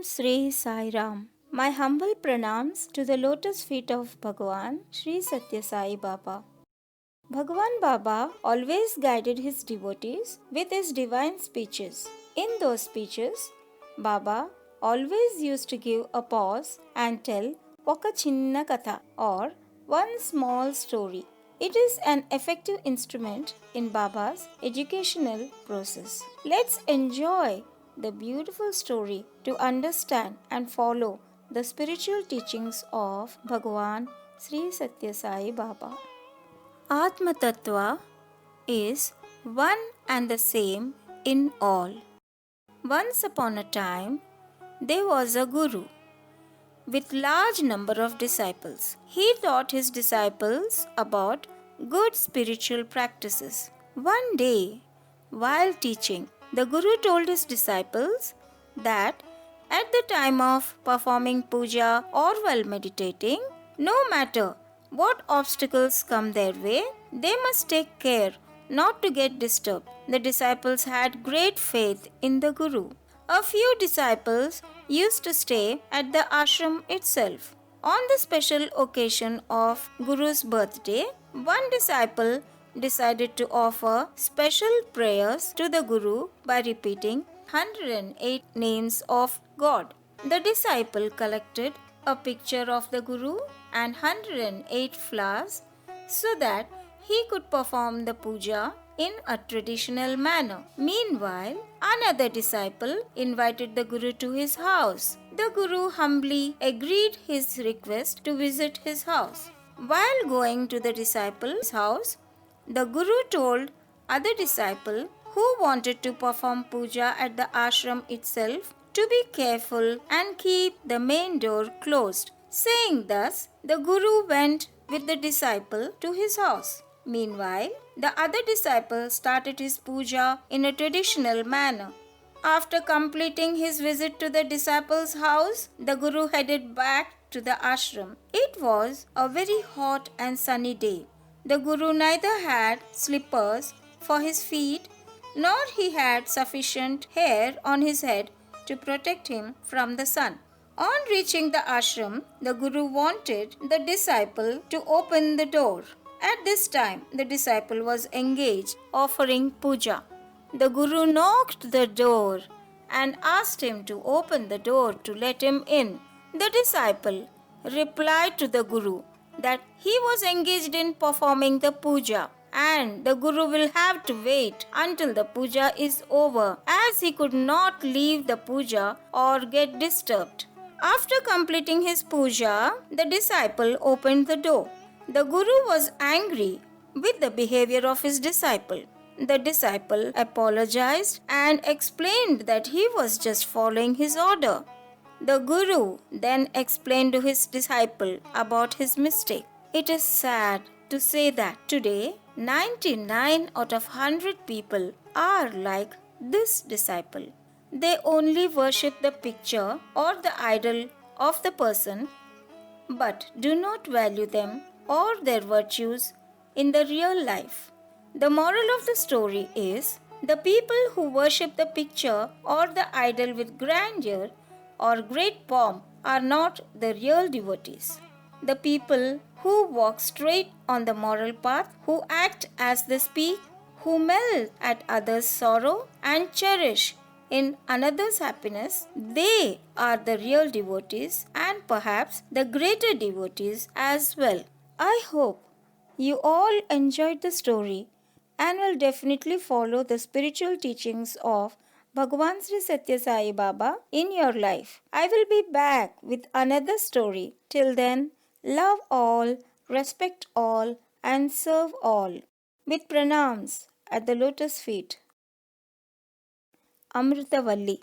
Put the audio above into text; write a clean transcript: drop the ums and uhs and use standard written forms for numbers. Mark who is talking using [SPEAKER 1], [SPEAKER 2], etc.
[SPEAKER 1] Sri Sai Ram. My humble pranams to the lotus feet of Bhagwan Sri Satya Sai Baba. Bhagwan Baba always guided his devotees with his divine speeches. In those speeches, Baba always used to give a pause and tell Oka Chinna Katha or one small story. It is an effective instrument in Baba's educational process. Let's enjoy the beautiful story to understand and follow the spiritual teachings of Bhagwan Sri Satya Sai Baba. Atma Tattva is one and the same in all. Once upon a time, there was a guru with large number of disciples. He taught his disciples about good spiritual practices. One day, while teaching, the guru told his disciples that at the time of performing puja or while meditating, no matter what obstacles come their way, they must take care not to get disturbed. The disciples had great faith in the guru. A few disciples used to stay at the ashram itself. On the special occasion of Guru's birthday, one disciple decided to offer special prayers to the Guru by repeating 108 names of God. The disciple collected a picture of the Guru and 108 flowers so that he could perform the puja in a traditional manner. Meanwhile, another disciple invited the Guru to his house. The Guru humbly agreed his request to visit his house. While going to the disciple's house, the Guru told other disciple who wanted to perform puja at the ashram itself to be careful and keep the main door closed. Saying thus, the Guru went with the disciple to his house. Meanwhile, the other disciple started his puja in a traditional manner. After completing his visit to the disciple's house, the Guru headed back to the ashram. It was a very hot and sunny day. The Guru neither had slippers for his feet nor he had sufficient hair on his head to protect him from the sun. On reaching the ashram, the Guru wanted the disciple to open the door. At this time, the disciple was engaged offering puja. The Guru knocked the door and asked him to open the door to let him in. The disciple replied to the Guru that he was engaged in performing the puja and the Guru will have to wait until the puja is over as he could not leave the puja or get disturbed. After completing his puja, the disciple opened the door. The Guru was angry with the behavior of his disciple. The disciple apologized and explained that he was just following his order. The Guru then explained to his disciple about his mistake. It is sad to say that today 99 out of 100 people are like this disciple. They only worship the picture or the idol of the person but do not value them or their virtues in the real life. The moral of the story is the people who worship the picture or the idol with grandeur or great pomp are not the real devotees. The people who walk straight on the moral path, who act as they speak, who melt at others' sorrow and cherish in another's happiness, they are the real devotees and perhaps the greater devotees as well. I hope you all enjoyed the story and will definitely follow the spiritual teachings of Bhagwan Sri Satya Sai Baba in your life. I will be back with another story. Till then, love all, respect all, and serve all. With pranams at the lotus feet. Amritavalli.